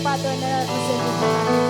Father na isa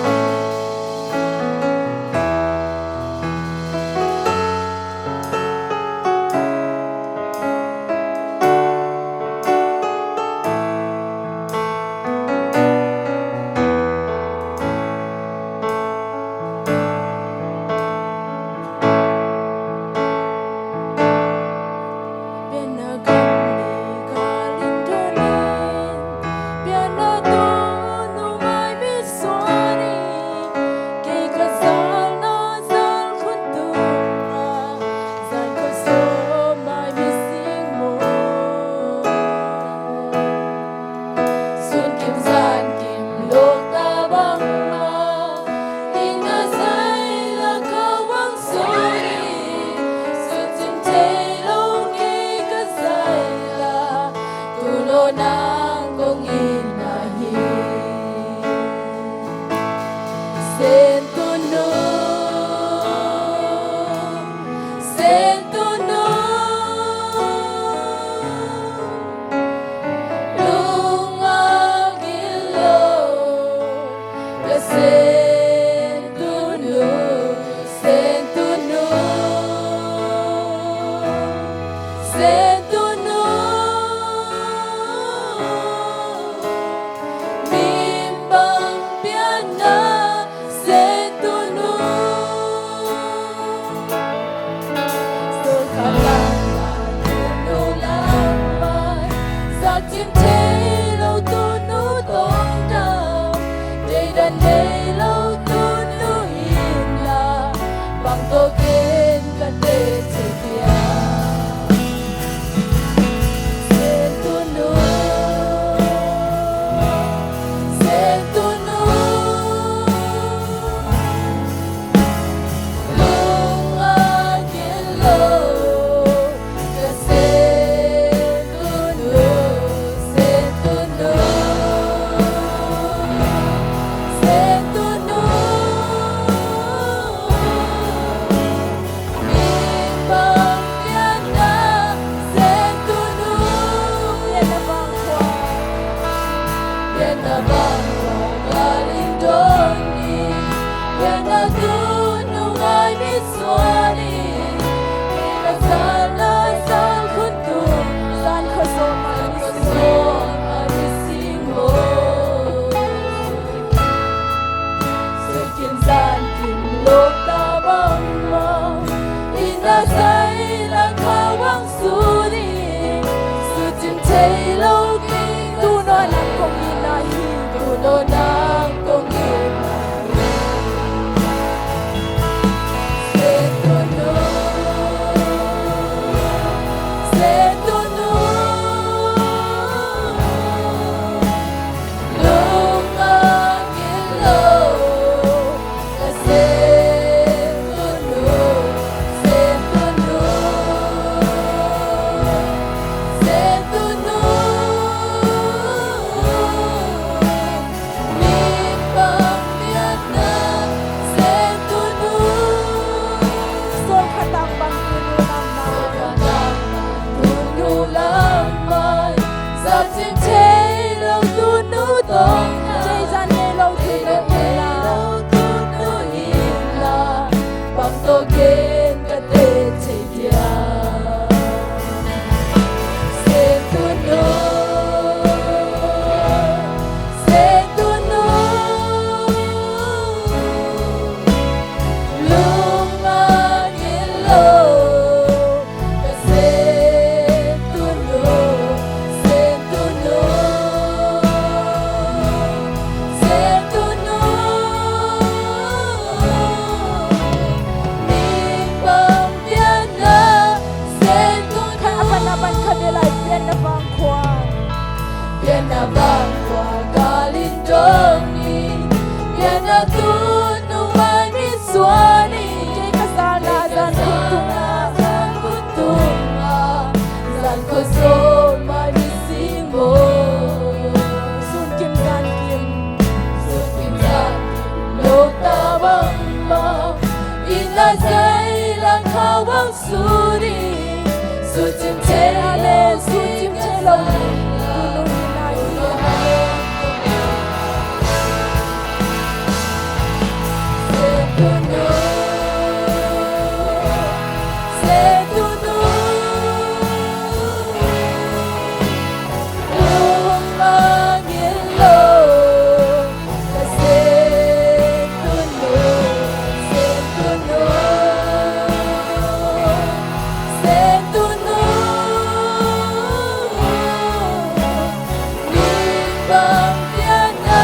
bangtiana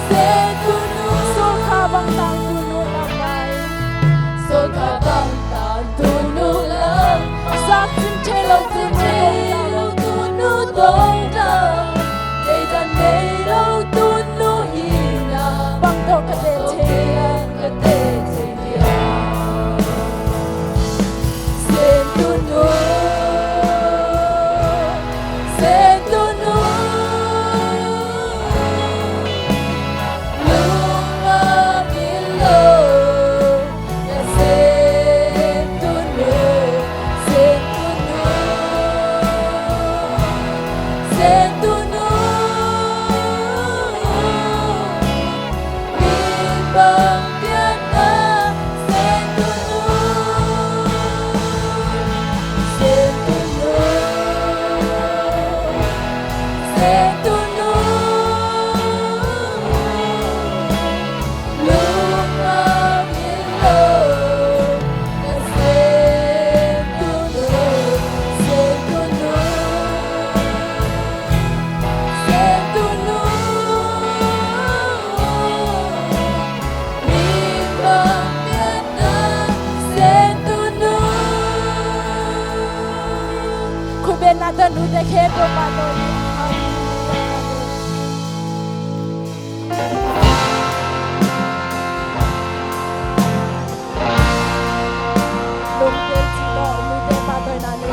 se tunu soka bang tang tunu lamai soka bang tang tunu lam sak tim chelo tunu dong da dei da nei lo tunu ina bang to ka te Nata nu de kheto pato lung te chilo nu de pato na ni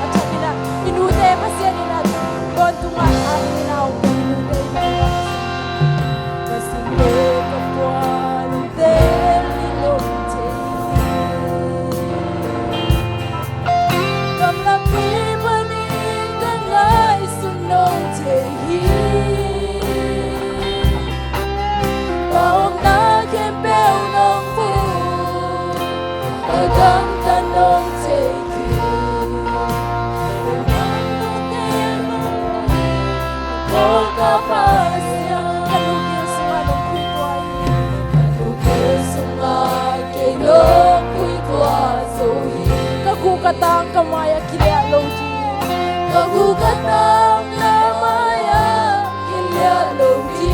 acha bina inu de pasya ni na don tu ma ani na u nu de kasile ko pwan de ni lung te kam la pi katang kamaya kilya loji kagu katang kamaya kilya loji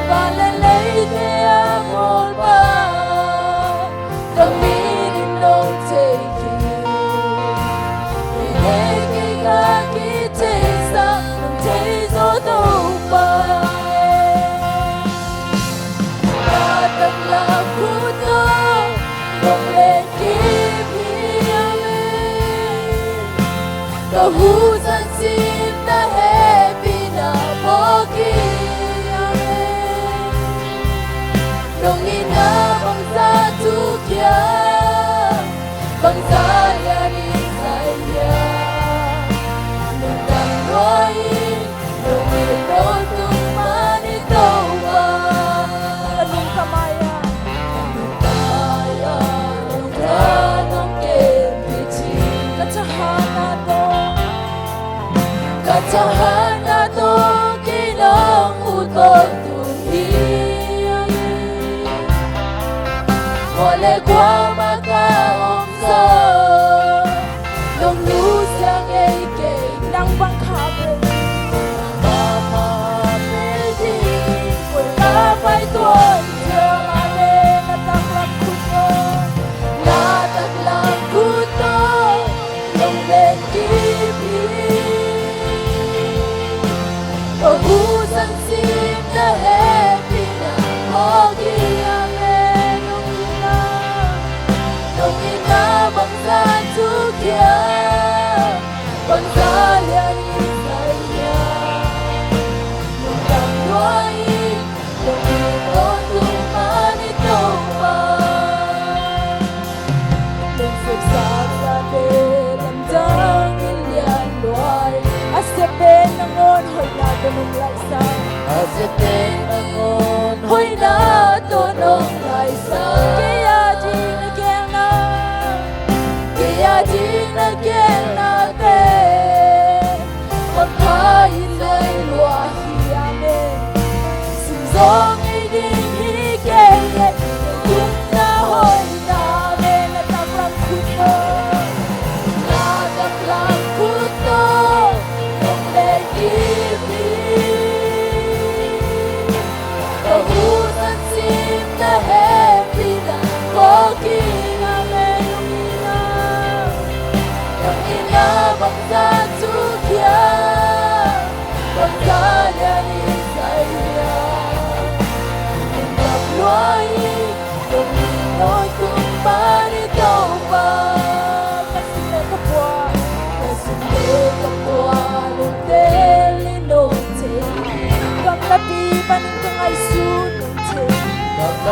balalay de amol ba kamirin long take inege ka kitesa ng teso do pa tatagla kuto kahusan sim na happy na pogi nung ina bangsa tukya bangsa yari saya nung tanroy nung ikaw tuman ikaw ba anong kamaya nung tanong kepichi katahana katahana to kinang utot tuhi mole kwa makaomso nung lusang eke nang bangkabe mama pedi wala pa'y tuwan jangane nataklak kuto nung bendibi kahusan sim na happy na pogi amen nung ina bangsa tukya bangsa liani saya nung tanroy nung ikaw tuman ito pa nung sipsap sa belandang ilyan luay asapin nangon hoy na tunong laysay asapin nangon hoy na tunong laysay kaya di nageng na te magkain ay luahi amin simzong iding hikeye kung na hoy namin nataplang kuto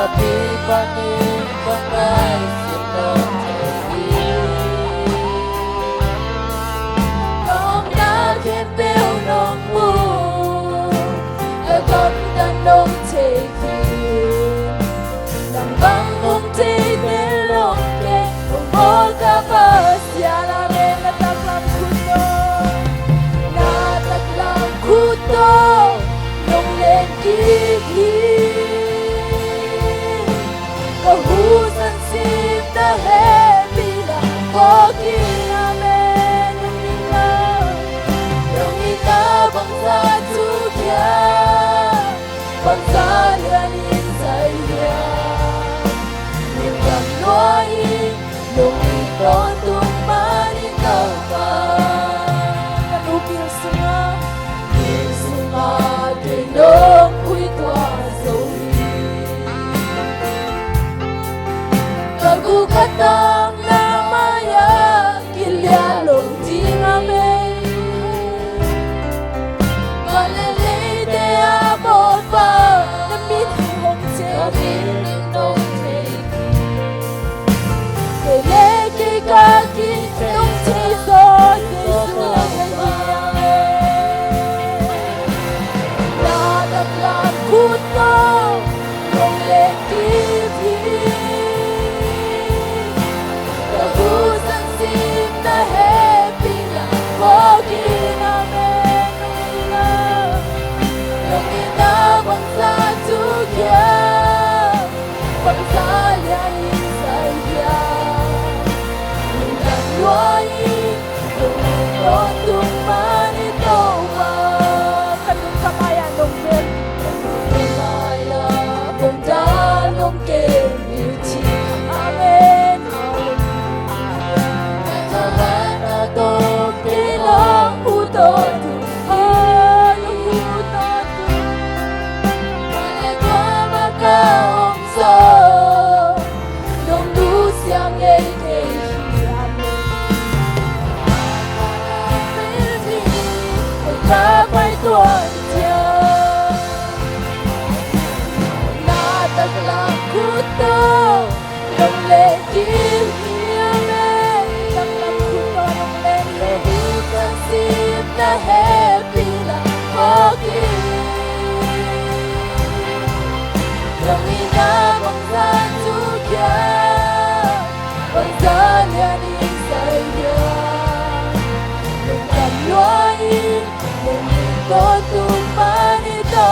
Tapi panin pangai silang jadi Nong na khen bêu nong mu Con ta nong chê khin Nang bang hong chê bê long kê Hong mo ka pa siya la me na taklam kuto Na taklam kuto Nong len kikhin Kahusan sim na hebi na Kokin amen Nung ina Nung ina bang sa tukya Bang sa lianin sa iya Nung ang luain Nung ikon tumanin ka pa Kanupil sunga Pil sunga Kinong kuy tua zohi Kagukatang namaya Kilyalong tingamen Malalay de amo pa Namin hong te Namin nong te Keleke kaki Nong te so Jesulang Nadaklang kuto Nong lekipin Kahusan sim na happy na Kogin amen Nung ina bang sa tukya Bang sa lianin sa iya Nung nanluain Nung ikon tumanito pa Kanong kamaya nung ben Kanong kamaya Kung dalong kenichi Amen Kahana to Pilang utot Halong utot Malegwa makaomso Nung lusyang ekehi Amen Kapay tuan dia Nataglang kuto Nung lekim Amen Nataglang kuto Nung lekim Kasim na happy na Kogin Nung inabang sa tukya Pagdalyanin sa iya Nung kanluain Nung ikon tumanito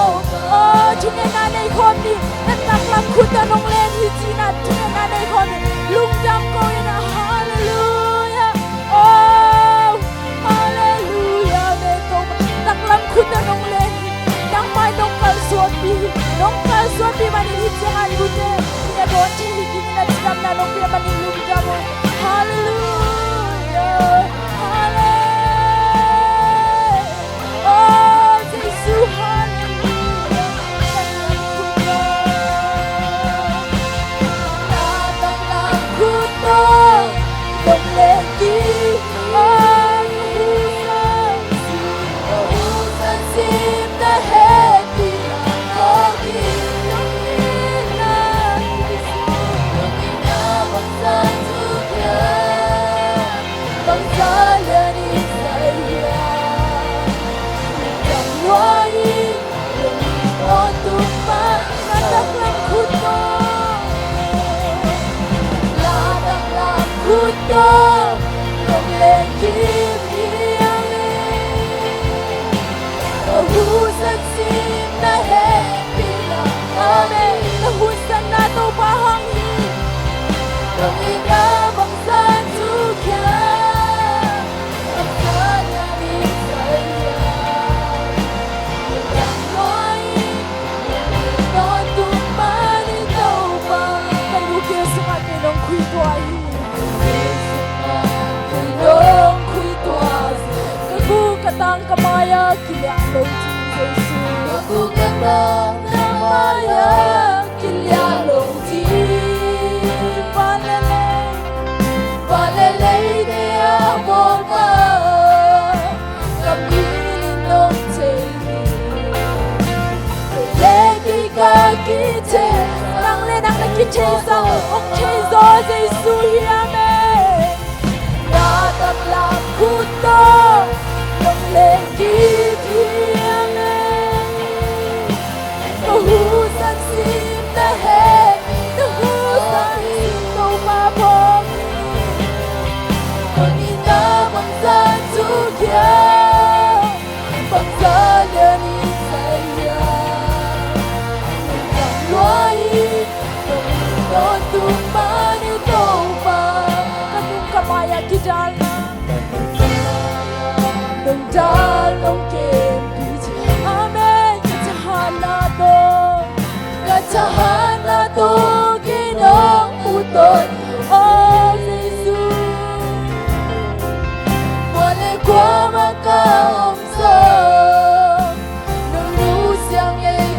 Oh, Junya nanay ko ni Nataklang kuta nung len hitinat Junya nanay ko ni Lungdam ko yun Hallelujah Oh, Hallelujah Beto Taklang kuta nung len Nang may nung kalswapi Nung kalswapi manin hitihan bute Pinadon chihigin na tinam na nung pinapanin lungdam mo Hallelujah Hallelujah Oh, Jesus, hallelujah Nataglang kuto Nung leki Kahusan sim na happy Kogin Nung ina Nung ina bang sa tukya Bang sa lianin sa iya Nung luain Nung ikon tuman Nataglang kuto Nataglang kuto Nung lekip Kahusan sim na happy na Amen Kahusan na to pahangin Nung inabang sa tukya Ang sanyarin sa iya Nung nanluain Nung ikon tumanito pa Kanukil sa katinong kuituahin Kanong kuituahin Kagukatang kamaya Kilyalong Jesus Kagukatang kamaya Kilyalong Jesus Palalay Palalay de amor pa Kamilin nung tayo Legi kakite Nang lena Kitesa Okezo Jesu Hiame Natakla Kuto Nong Leki Hiame Nahusan Sim Nahe Nahusan Sim Toma Pomi Konina Bangsa Tukya Bangsa Liani Saya Nang tumpah itu Kadung kamaya kidala Nung dal nung kempiji Amen Katahana to Ginong uton Oh Jesus Wala kwa makaomso Nung lusyang yay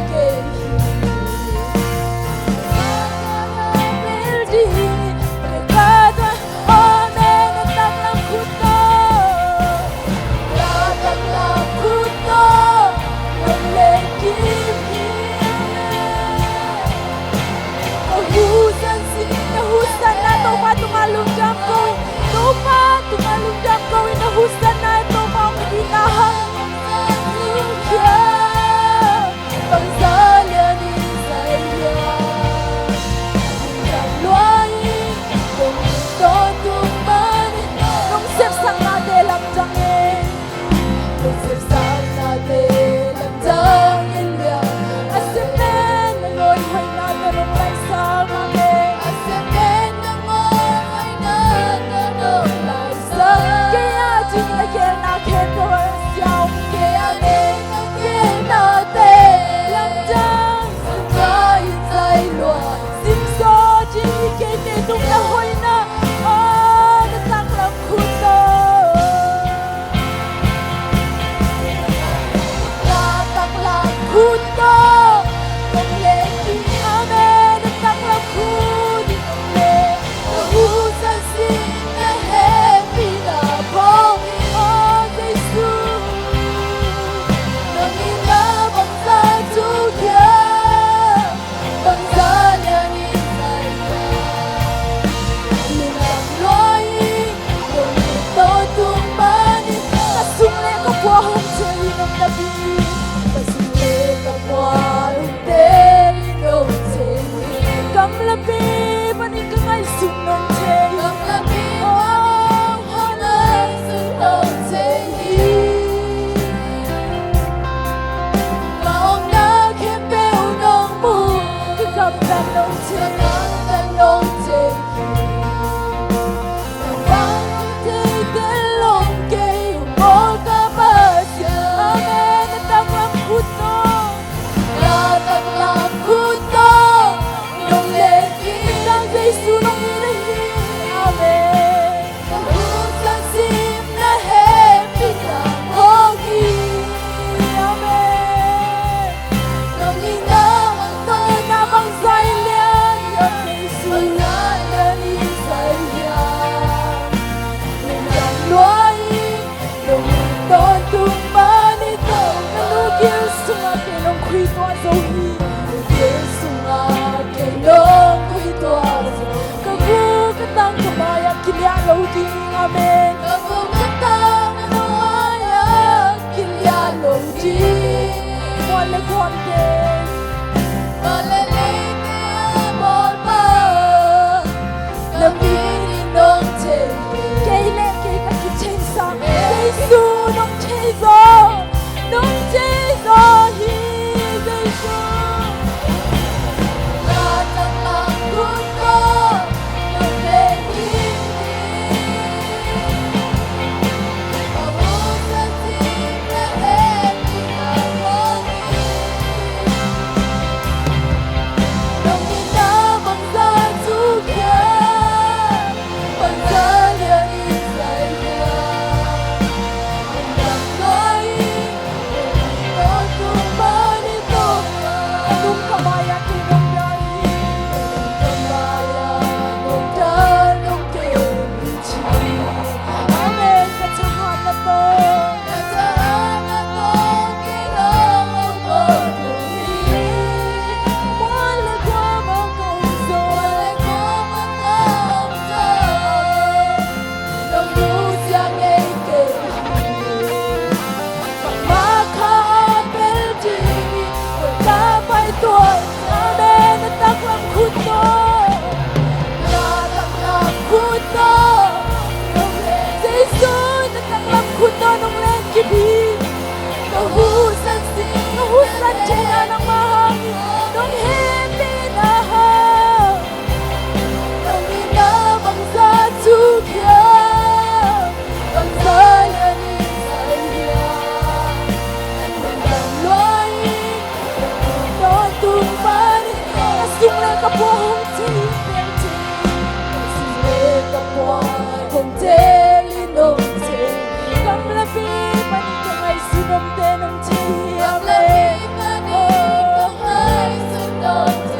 Tumalunggap ko, tumalunggap ko, inahusan na ito mga pinahang Hallelujah, pagsalya ni Saya Hanggang luayin, kung ito tumanin Nung sipsang natin lang dangin Nung sipsang natin lang dangin Asimen, Lord, hay natin ang may sa mga Asimen, Amen. Kagumatang nuaya kilyalong di Wale Malelete amor pa Lamini nong tegi Keile kika kichensa Jesu nong chezo Nong chezo hi Jesu Latang ang kuko Nong tegi Pamusa sing na epi na kongi กับพวกที่เป็นที่สิเมกับพวกคงเทลินงเทกับละฟีปนิกให้สุนมเตนมทีกับละฟีปนิกให้สุนมเท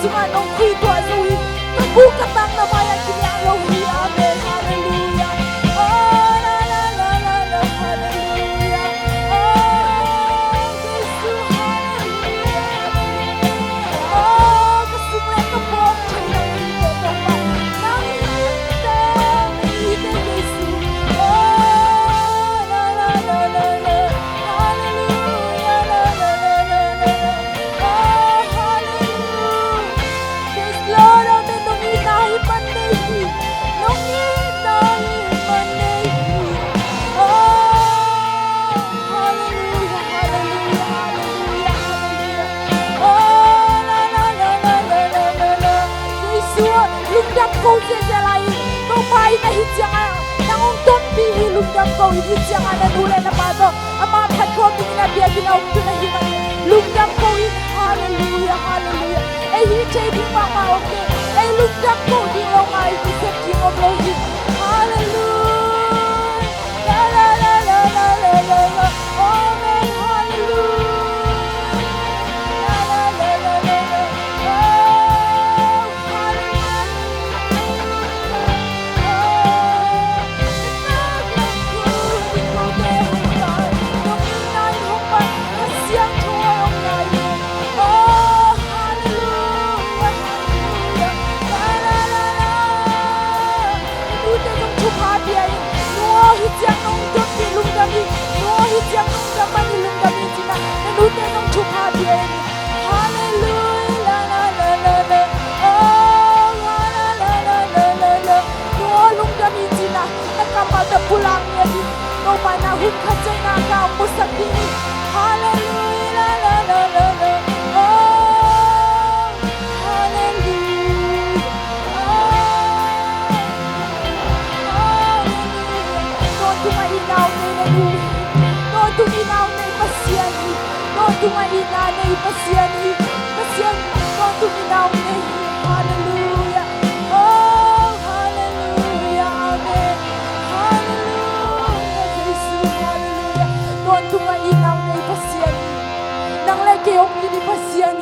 Semua nongki tua zui, terbuka tang nama yang kini Elohi, amin, haleluya. Oh la la la la la, haleluya. Oh Yesus, haleluya. Oh kesemua kebon cina kita dapat nami kita Yesus. Oh la la la la la, haleluya la la la la la. Oh haleluya. Lord, amen. Nung inahi panehi, nung inahi panehi. Oh, hallelujah, hallelujah, hallelujah, hallelujah. Oh, la la la la la la la la. Yesus, lungdam kau je lain. Kau pai na hijang nang unton bihi lungdam kau hijang na dule na pato. Ama phat ko tingna biya ginaw tu na himan. Lungdam kau hallelujah, hallelujah. Hi chơi đi mà ok, lúc đắp cổ đi lâu ngày thì sẽ chỉ một lâu gì, hallelujah, la la la la la la la la, amen, hallelujah, la la la la la la, oh, hallelujah, pulangnya di rumah nahum kacang nakau musik ini, haleluya. tunga inaw na inu Don tunga inaw na ipasyan Don tunga ina na ipasyan Pasyan Don tunga inaw na Hallelujah Oh Hallelujah Amen Hallelujah Jesus Hallelujah Don tunga inaw na ipasyan Nang leke yung ipasyan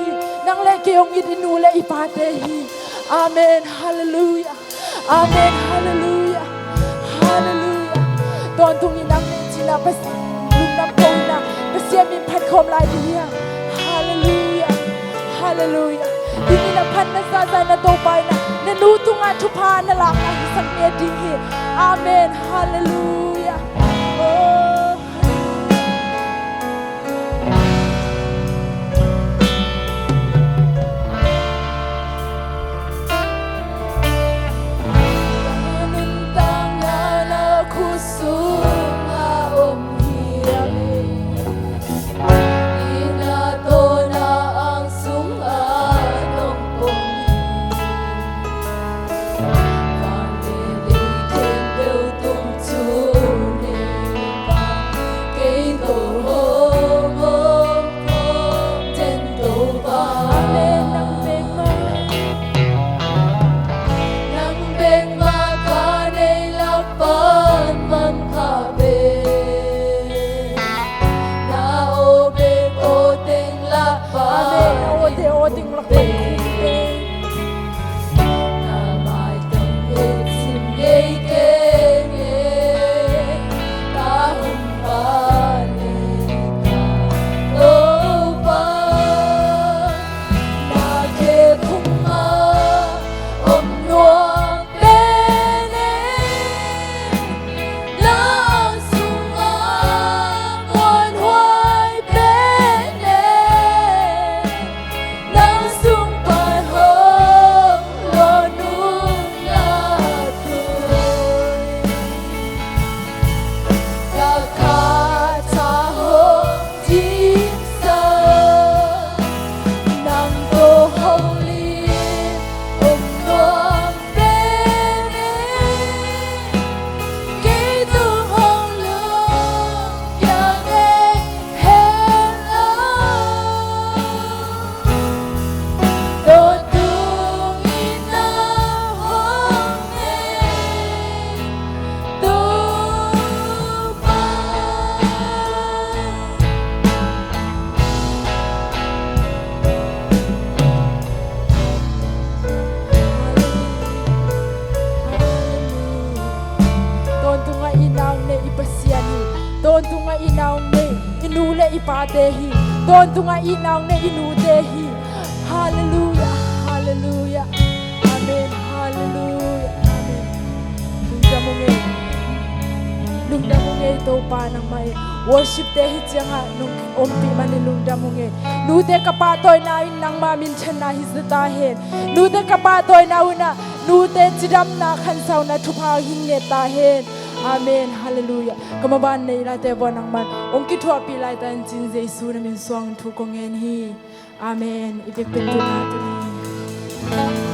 Nang leke yung inule ipatehi Amen Hallelujah Amen Hallelujah Hallelujah Don tunga inaw na sinapas Lumnam ko na Pasyan min pat kom lai diya Hallelujah Hallelujah Dini na pan na sa na topay na Nanuto nga tupa na lang na isang meding Amen Hallelujah Oh Nintang na kusuma umhiyami Inato na ang sunganong ponghi Pangilikin bêu tung chuni pa Kay to hong hong hong Chen to ba Amen Nang beng ma Nang beng ma ka nay lapan man ka beng Na o beng o ting lapan Amen o ting lapan Na mai tang hit sim yei keng Ta hum pa le ka lo pa Na ke khung ma om nuang bene Lang sung a muan hoai bene Lang sung pan hong lo nun la tui Ka ka cha hong jim sa Nang to hong li om nuang bene Kay tu hong lung yang hen lo Don tung ina hong tu pa Don tunga inaw ne ipasyan Don tunga inaw ne inule ipatehi Don tunga inaw ne inutehi Hallelujah Hallelujah Amen Hallelujah Amen Lungdamunge to pa nang may worship tehi janga nung ompi mani lungdamunge Nude kapatoy na nang mamin chana hisata hen Nude kapatoy na una Nude jidam na kansaw na tupa hinge ta hen Amen Hallelujah Kamaban na ilate bo nang man Ongki tuwa pilay tan jin Jesu na min suang tu kongen hi Amen Ipikpik tu na tu ni